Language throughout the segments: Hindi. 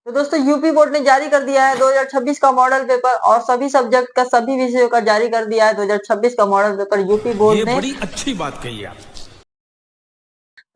तो दोस्तों यूपी बोर्ड ने जारी कर दिया है 2026 का मॉडल पेपर और सभी सब्जेक्ट का सभी विषयों का जारी कर दिया है 2026 का मॉडल पेपर यूपी बोर्ड ने। बड़ी अच्छी बात कही आप।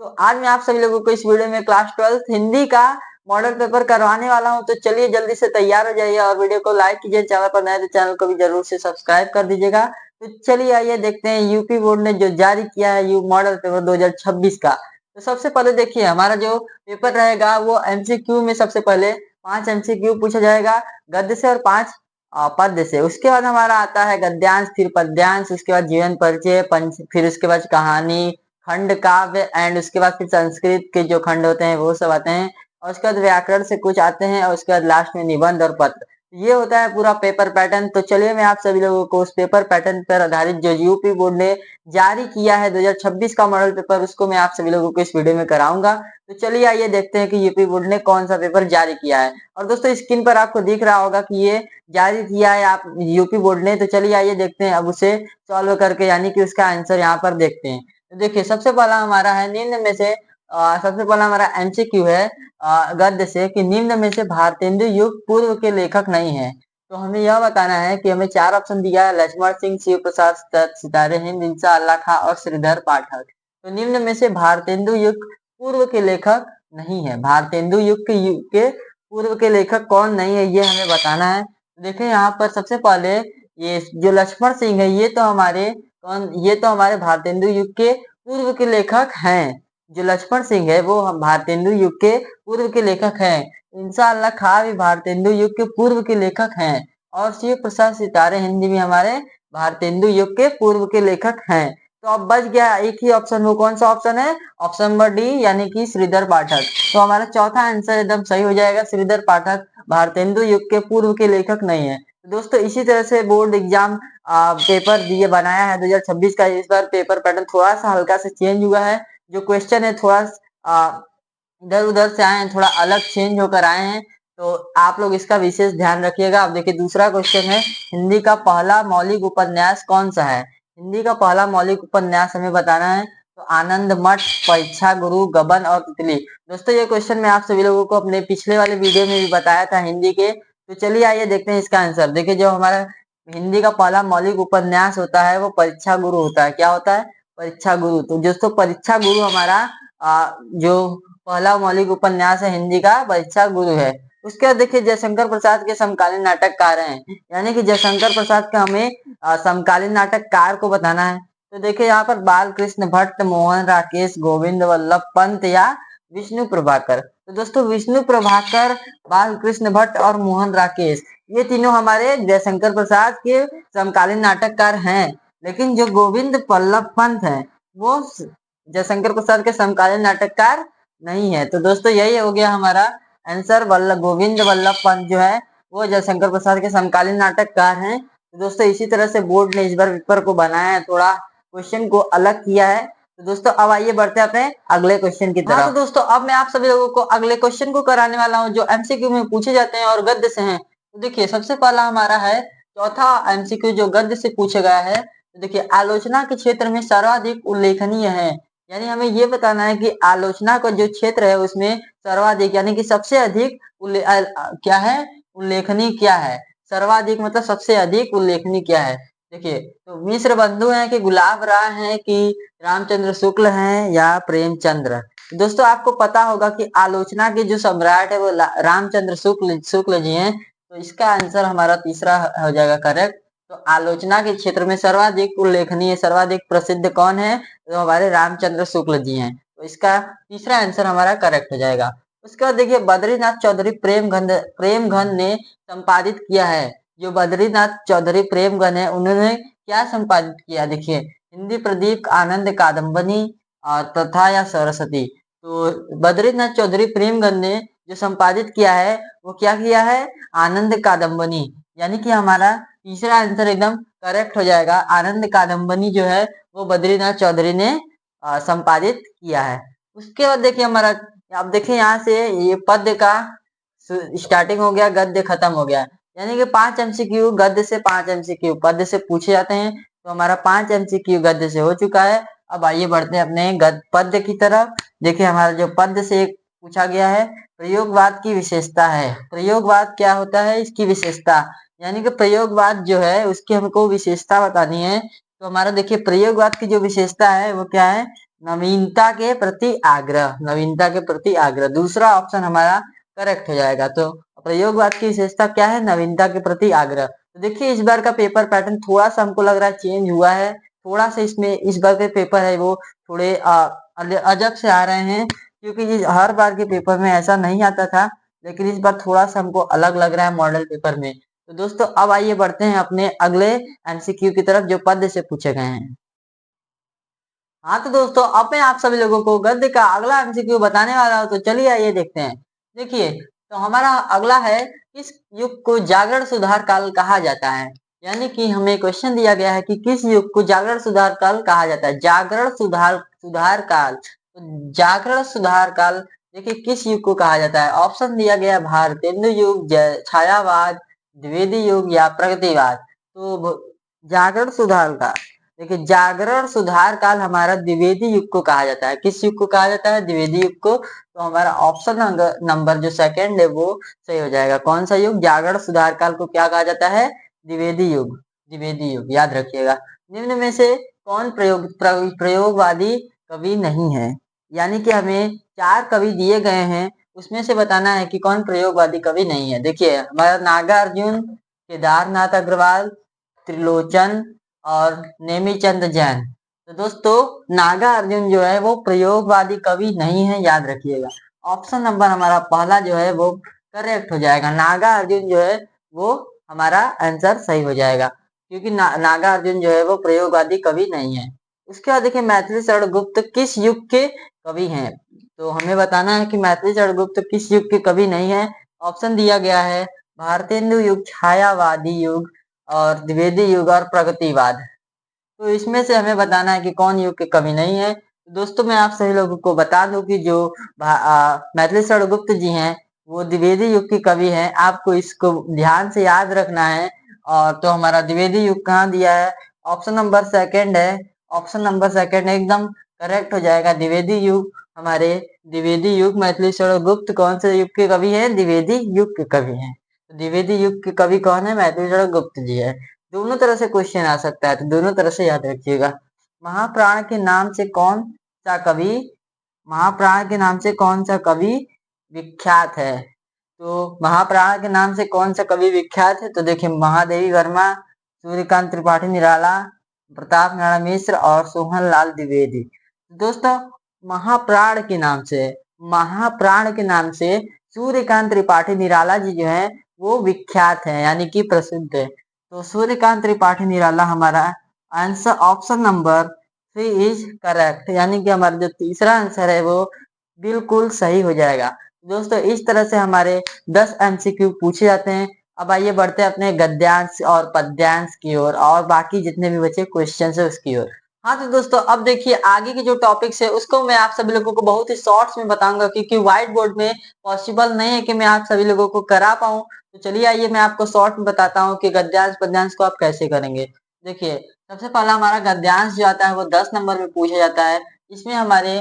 तो आज मैं आप सभी लोगों को इस वीडियो में क्लास 12 हिंदी का मॉडल पेपर करवाने वाला हूं। तो चलिए जल्दी से तैयार हो जाइए और वीडियो को लाइक कीजिए। चैनल पर नए तो चैनल को भी जरूर से सब्सक्राइब कर दीजिएगा। तो चलिए आइए देखते हैं यूपी बोर्ड ने जो जारी किया है यू मॉडल पेपर 2026 का। तो सबसे पहले देखिए हमारा जो पेपर रहेगा वो एमसीक्यू में सबसे पहले 5 एमसीक्यू पूछा जाएगा गद्य से और 5 पद्य से। उसके बाद हमारा आता है गद्यांश, फिर पद्यांश, उसके बाद जीवन परिचय, पंच, फिर उसके बाद कहानी, खंड काव्य एंड उसके बाद फिर संस्कृत के जो खंड होते हैं वो सब आते हैं और उसके बाद व्याकरण से कुछ आते हैं और उसके बाद लास्ट में निबंध और पत्र। ये होता है पूरा पेपर पैटर्न। तो चलिए मैं आप सभी लोगों को उस पेपर पैटर्न पर आधारित जो यूपी बोर्ड ने जारी किया है 2026 का मॉडल पेपर उसको मैं आप सभी लोगों को इस वीडियो में कराऊंगा। तो चलिए आइए देखते हैं कि यूपी बोर्ड ने कौन सा पेपर जारी किया है। और दोस्तों स्क्रीन पर आपको दिख रहा होगा कि ये जारी किया है आप यूपी बोर्ड ने। तो चलिए आइए देखते हैं अब उसे सॉल्व करके, यानी कि उसका आंसर यहाँ पर देखते हैं। तो देखिए सबसे पहला हमारा है निम्न में से सबसे पहला हमारा एमसीक्यू है गद्य से कि निम्न में से भारतेंदु युग पूर्व के लेखक नहीं है। तो हमें यह बताना है कि हमें 4 ऑप्शन दिया है, लक्ष्मण सिंह, शिव प्रसाद, सितारे हिंद, इंसा अल्लाह खां और श्रीधर पाठक। तो निम्न में से भारतेंदु युग पूर्व के लेखक नहीं है। भारतेंदु युग के पूर्व के लेखक कौन नहीं है ये हमें बताना है। देखिए यहाँ पर सबसे पहले ये जो लक्ष्मण सिंह है ये तो हमारे भारतेंदु युग के पूर्व के लेखक हैं। जो लक्ष्मण सिंह है वो हम भारतेंदु युग के पूर्व के लेखक हैं। इंशाअल्लाह खां भी भारतेंदु युग के पूर्व के लेखक हैं और शिव प्रसाद सितारे हिंदी भी हमारे भारतेंदु युग के पूर्व के लेखक हैं। तो अब बच गया एक ही ऑप्शन, वो कौन सा ऑप्शन है? ऑप्शन नंबर डी यानी कि श्रीधर पाठक। तो हमारा चौथा आंसर एकदम सही हो जाएगा, श्रीधर पाठक भारतेंदु युग के पूर्व के लेखक नहीं है। तो दोस्तों इसी तरह से बोर्ड एग्जाम पेपर दिए बनाया है 2026 का। इस बार पेपर पैटर्न थोड़ा सा हल्का से चेंज हुआ है। जो क्वेश्चन है थोड़ा इधर उधर से आए हैं, थोड़ा अलग चेंज होकर आए हैं। तो आप लोग इसका विशेष ध्यान रखिएगा। अब देखिए दूसरा क्वेश्चन है हिंदी का पहला मौलिक उपन्यास कौन सा है? हिंदी का पहला मौलिक उपन्यास हमें बताना है। तो आनंद मठ, परीक्षा गुरु, गबन और तितली। दोस्तों ये क्वेश्चन मैं आप सभी लोगों को अपने पिछले वाले वीडियो में भी बताया था हिंदी के। तो चलिए आइए देखते हैं इसका आंसर। देखिए जो हमारा हिंदी का पहला मौलिक उपन्यास होता है वो परीक्षा गुरु होता है। क्या होता है? परीक्षा गुरु। तो दोस्तों परीक्षा गुरु हमारा जो पहला मौलिक उपन्यास है हिंदी का परीक्षा गुरु है। उसके बाद देखिए जयशंकर प्रसाद के समकालीन नाटककार हैं, यानी कि जयशंकर प्रसाद का हमें समकालीन नाटककार को बताना है। तो देखिए यहाँ पर बाल कृष्ण भट्ट, मोहन राकेश, गोविंद वल्लभ पंत या विष्णु प्रभाकर। तो दोस्तों विष्णु प्रभाकर, बाल कृष्ण भट्ट और मोहन राकेश ये तीनों हमारे जयशंकर प्रसाद के समकालीन नाटककार हैं। लेकिन जो गोविंद वल्लभ पंत है वो जयशंकर प्रसाद के समकालीन नाटककार नहीं है। तो दोस्तों यही हो गया हमारा आंसर। गोविंद वल्लभ पंत जो है वो जयशंकर प्रसाद के समकालीन नाटककार हैं। तो दोस्तों इसी तरह से बोर्ड ने इस बार पेपर को बनाया है, थोड़ा क्वेश्चन को अलग किया है। तो दोस्तों अब आइए बढ़ते हैं अपने अगले क्वेश्चन की तरफ। तो दोस्तों अब मैं आप सभी लोगों को अगले क्वेश्चन को कराने वाला हूँ जो एमसीक्यू में पूछे जाते हैं और गद्य से हैं। तो देखिए सबसे पहला हमारा है चौथा एमसीक्यू जो गद्य से पूछा गया है। तो देखिए आलोचना के क्षेत्र में सर्वाधिक उल्लेखनीय है, यानी हमें ये बताना है कि आलोचना का जो क्षेत्र है उसमें सर्वाधिक यानी कि सबसे अधिक क्या है? उल्लेखनीय क्या है? सर्वाधिक मतलब सबसे अधिक उल्लेखनीय क्या है? देखिए तो मिश्र बंधु हैं कि गुलाब राय हैं कि रामचंद्र शुक्ल हैं या प्रेमचंद्र। दोस्तों आपको पता होगा कि आलोचना के जो सम्राट है वो रामचंद्र शुक्ल जी हैं। तो इसका आंसर हमारा तीसरा हो जाएगा करेक्ट। तो आलोचना के क्षेत्र में सर्वाधिक उल्लेखनीय, सर्वाधिक प्रसिद्ध कौन है? तो हमारे रामचंद्र शुक्ल जी हैं। तो इसका तीसरा आंसर हमारा करेक्ट हो जाएगा। उसके बाद देखिए बद्रीनाथ चौधरी प्रेमघन ने संपादित किया है। जो बद्रीनाथ चौधरी प्रेमघन है उन्होंने क्या संपादित किया? देखिए हिंदी प्रदीप, आनंद कादम्बनी तथा या सरस्वती। तो बद्रीनाथ चौधरी प्रेमघन ने जो संपादित किया है वो क्या किया है? आनंद कादम्बनी, यानी कि हमारा तीसरा आंसर एकदम करेक्ट हो जाएगा। आनंद कादम्बनी जो है वो बद्रीनाथ चौधरी ने संपादित किया है। उसके बाद देखिए हमारा, अब देखिए यहाँ से ये पद्य का स्टार्टिंग हो गया, गद्य खत्म हो गया, यानी कि 5 एमसीक्यू गद्य से, 5 एमसीक्यू पद्य से पूछे जाते हैं। तो हमारा 5 एमसीक्यू गद्य से हो चुका है। अब आइए बढ़ते हैं अपने पद्य की तरफ। देखिए हमारा जो पद्य से एक पूछा गया है प्रयोगवाद की विशेषता है। प्रयोगवाद क्या होता है, इसकी विशेषता, यानी कि प्रयोगवाद जो है उसकी हमको विशेषता बतानी है। तो हमारा देखिए प्रयोगवाद की जो विशेषता है वो क्या है, नवीनता के प्रति आग्रह, नवीनता के प्रति आग्रह, दूसरा ऑप्शन हमारा करेक्ट हो जाएगा। तो प्रयोगवाद की विशेषता क्या है, नवीनता के प्रति आग्रह। तो देखिए इस बार का पेपर पैटर्न थोड़ा सा हमको लग रहा है चेंज हुआ है, थोड़ा सा इसमें इस बार के पेपर है वो थोड़े अजब से आ रहे हैं, क्योंकि हर बार के पेपर में ऐसा नहीं आता था, लेकिन इस बार थोड़ा सा हमको अलग लग रहा है मॉडल पेपर में। तो दोस्तों अब आइए बढ़ते हैं अपने अगले एमसीक्यू की तरफ जो पद्य से पूछे गए हैं। हाँ तो दोस्तों अब मैं आप सभी लोगों को गद्य का अगला एमसीक्यू बताने वाला हूँ, तो चलिए आइए देखते हैं। देखिए तो हमारा अगला है, किस युग को जागरण सुधार काल कहा जाता है, यानी कि हमें क्वेश्चन दिया गया है कि किस युग को जागरण सुधार काल कहा जाता है। जागरण सुधार काल, तो जागरण सुधार काल देखिए किस युग को कहा जाता है। ऑप्शन दिया गया है भारतेंदु युग, छायावाद, द्विवेदी युग या प्रगतिवाद। तो जागरण सुधार काल, देखिए जागरण सुधार काल हमारा द्विवेदी युग को कहा जाता है। किस युग को कहा जाता है, द्विवेदी युग को। तो हमारा ऑप्शन नंबर जो सेकंड है वो सही हो जाएगा। कौन सा युग, जागरण सुधार काल को क्या कहा जाता है, द्विवेदी युग, द्विवेदी युग, याद रखिएगा। निम्न में से कौन प्रयोगवादी कवि नहीं है, यानी कि हमें 4 कवि दिए गए हैं, उसमें से बताना है कि कौन प्रयोगवादी कवि नहीं है। देखिए हमारा नागार्जुन, केदारनाथ अग्रवाल, त्रिलोचन और नेमीचंद जैन। तो दोस्तों नागार्जुन जो है वो प्रयोगवादी कवि नहीं है, याद रखिएगा। ऑप्शन नंबर हमारा पहला जो है वो करेक्ट हो जाएगा, नागार्जुन जो है वो हमारा आंसर सही हो जाएगा, क्योंकि नागार्जुन जो है वो प्रयोगवादी कवि नहीं है। उसके बाद देखिए मैथिली शरण गुप्त किस युग के कवि हैं, तो हमें बताना है कि मैथिली शरण गुप्त किस युग के कवि नहीं है। ऑप्शन दिया गया है भारतेंदु युग, छायावादी युग और द्विवेदी युग और प्रगतिवाद। तो इसमें से हमें बताना है कि कौन युग के कवि नहीं है। तो दोस्तों मैं आप सभी लोगों को बता दूं कि जो मैथिली शरण गुप्त जी हैं वो द्विवेदी युग के कवि हैं, आपको इसको ध्यान से याद रखना है। और तो हमारा द्विवेदी युग कहाँ दिया है, ऑप्शन नंबर सेकंड है, ऑप्शन नंबर सेकंड एकदम करेक्ट हो जाएगा, द्विवेदी युग। हमारे द्विवेदी युग मैथिली शरण गुप्त कौन से युग के कवि हैं, द्विवेदी युग के कवि हैं। तो द्विवेदी युग के कवि कौन है, मैथिली शरण गुप्त जी है। दोनों तरह से क्वेश्चन आ सकता है, तो दोनों तरह से याद रखिएगा। महाप्राण के नाम से कौन सा कवि, महाप्राण के नाम से कौन सा कवि विख्यात है, तो महाप्राण के नाम से कौन सा कवि विख्यात है, तो देखिए महादेवी वर्मा, सूर्यकांत त्रिपाठी निराला, प्रताप नारायण मिश्र और सोहन लाल द्विवेदी। दोस्तों महाप्राण के नाम से, महाप्राण के नाम से सूर्यकांत त्रिपाठी निराला जी जो है वो विख्यात है, यानी कि प्रसिद्ध है। तो सूर्यकांत त्रिपाठी निराला हमारा answer option number 3 is correct, यानी कि हमारा जो तीसरा आंसर है वो बिल्कुल सही हो जाएगा। दोस्तों इस तरह से हमारे 10 एमसीक्यू पूछे जाते हैं। अब आइए बढ़ते हैं अपने गद्यांश और पद्यांश की ओर और बाकी जितने भी बचे क्वेश्चन है उसकी ओर। हाँ तो दोस्तों अब देखिए आगे के जो टॉपिक्स है उसको मैं आप सभी लोगों को बहुत ही शॉर्ट्स में बताऊंगा, क्योंकि व्हाइट बोर्ड में पॉसिबल नहीं है कि मैं आप सभी लोगों को करा पाऊं। तो चलिए आइए मैं आपको शॉर्ट में बताता हूँ कि गद्यांश पद्यांश को आप कैसे करेंगे। देखिए सबसे पहला हमारा गद्यांश जो आता है वो 10 नंबर में पूछा जाता है। इसमें हमारे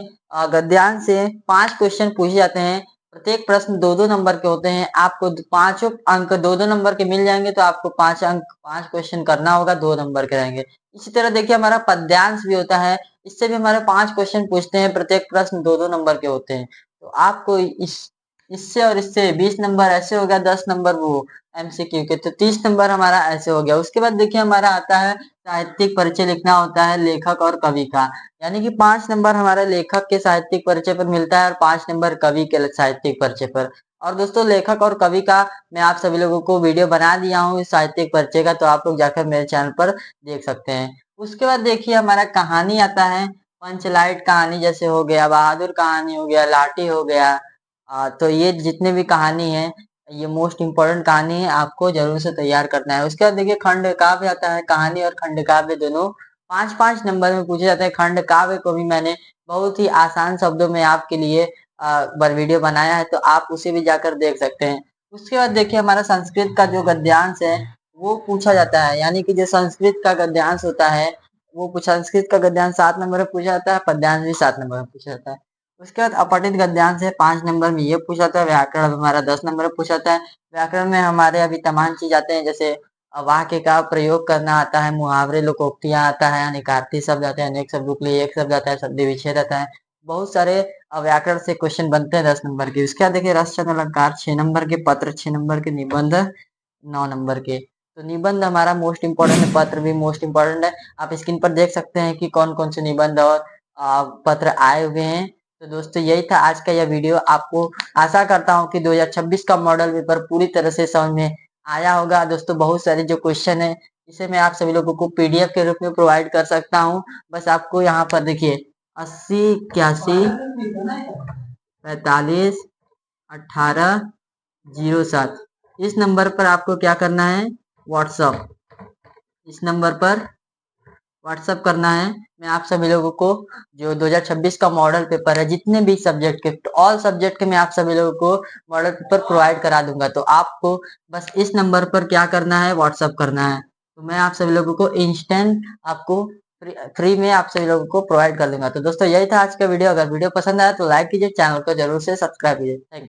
गद्यांश से 5 क्वेश्चन पूछे जाते हैं, प्रत्येक प्रश्न 2-2 नंबर के होते हैं। आपको पांचों अंक 2-2 नंबर के मिल जाएंगे, तो आपको 5 अंक 5 क्वेश्चन करना होगा, 2 नंबर के रहेंगे। इसी तरह देखिए हमारा पद्यांश भी होता है, इससे भी हमारे 5 क्वेश्चन पूछते हैं, प्रत्येक प्रश्न 2-2 नंबर के होते हैं। तो आपको इससे और इससे 20 नंबर ऐसे हो गया, 10 नंबर वो एमसीक्यू के, तो 30 नंबर हमारा ऐसे हो गया। उसके बाद देखिए हमारा आता है साहित्यिक परिचय लिखना होता है लेखक और कवि का, यानी कि 5 नंबर हमारे लेखक के साहित्यिक परिचय पर मिलता है और 5 नंबर कवि के साहित्यिक परिचय पर। और दोस्तों लेखक और कवि का मैं आप सभी लोगों को वीडियो बना दिया हूँ इस साहित्यिक परिचय का, तो आप लोग जाकर मेरे चैनल पर देख सकते हैं। उसके बाद देखिए हमारा कहानी आता है, पंचलाइट कहानी जैसे हो गया, बहादुर कहानी हो गया, लाठी हो गया। तो ये जितने भी कहानी है ये मोस्ट इम्पोर्टेंट कहानी है, आपको जरूर से तैयार करना है। उसके बाद देखिए खंड काव्य आता है, कहानी और खंड काव्य दोनों 5-5 नंबर में पूछे जाते हैं। खंड काव्य को भी मैंने बहुत ही आसान शब्दों में आपके लिए वीडियो बनाया है, तो आप उसे भी जाकर देख सकते हैं। उसके बाद देखिए हमारा संस्कृत का जो गद्यांश है वो पूछा जाता है, यानी कि जो संस्कृत का गद्यांश होता है वो संस्कृत का गद्यांश 7 नंबर में पूछा जाता है, पद्यांश भी 7 नंबर में पूछा जाता है। उसके बाद अपठित गद्यांश है 5 नंबर में ये पूछा था। व्याकरण अब हमारा 10 नंबर में पूछा था। व्याकरण में हमारे अभी तमाम चीज आते हैं, जैसे वाक्य का प्रयोग करना आता है, मुहावरे लोकोक्तियां आता है, अनेकार्थी शब्द आते हैं, अनेक शब्दों के लिए एक शब्द आता है, शब्द विच्छेद आता है। बहुत सारे व्याकरण से क्वेश्चन बनते हैं 10 नंबर के। उसके बाद देखिए रस चंद अलंकार 6 नंबर के, पत्र 6 नंबर के, निबंध 9 नंबर के। तो निबंध हमारा मोस्ट इंपोर्टेंट है, पत्र भी मोस्ट इंपोर्टेंट है। आप स्क्रीन पर देख सकते हैं कि कौन कौन से निबंध और पत्र आए हुए हैं। तो दोस्तों यही था आज का यह वीडियो। आपको आशा करता हूँ कि 2026 का मॉडल पेपर पूरी तरह से समझ में आया होगा। दोस्तों बहुत सारे जो क्वेश्चन है इसे मैं आप सभी लोगों को पीडीएफ के रूप में प्रोवाइड कर सकता हूँ। बस आपको यहाँ पर देखिए 80 81 45 18 07 इस नंबर पर आपको क्या करना है, व्हाट्सअप, इस नंबर पर व्हाट्सअप करना है। मैं आप सभी लोगों को जो 2026 का मॉडल पेपर है, जितने भी सब्जेक्ट के, ऑल सब्जेक्ट के मैं आप सभी लोगों को मॉडल पेपर प्रोवाइड करा दूंगा। तो आपको बस इस नंबर पर क्या करना है, व्हाट्सअप करना है। तो मैं आप सभी लोगों को इंस्टेंट आपको फ्री में आप सभी लोगों को प्रोवाइड कर दूंगा। तो दोस्तों यही था आज का वीडियो। अगर वीडियो पसंद आया तो लाइक कीजिए, चैनल को जरूर से सब्सक्राइब कीजिए। Thank you.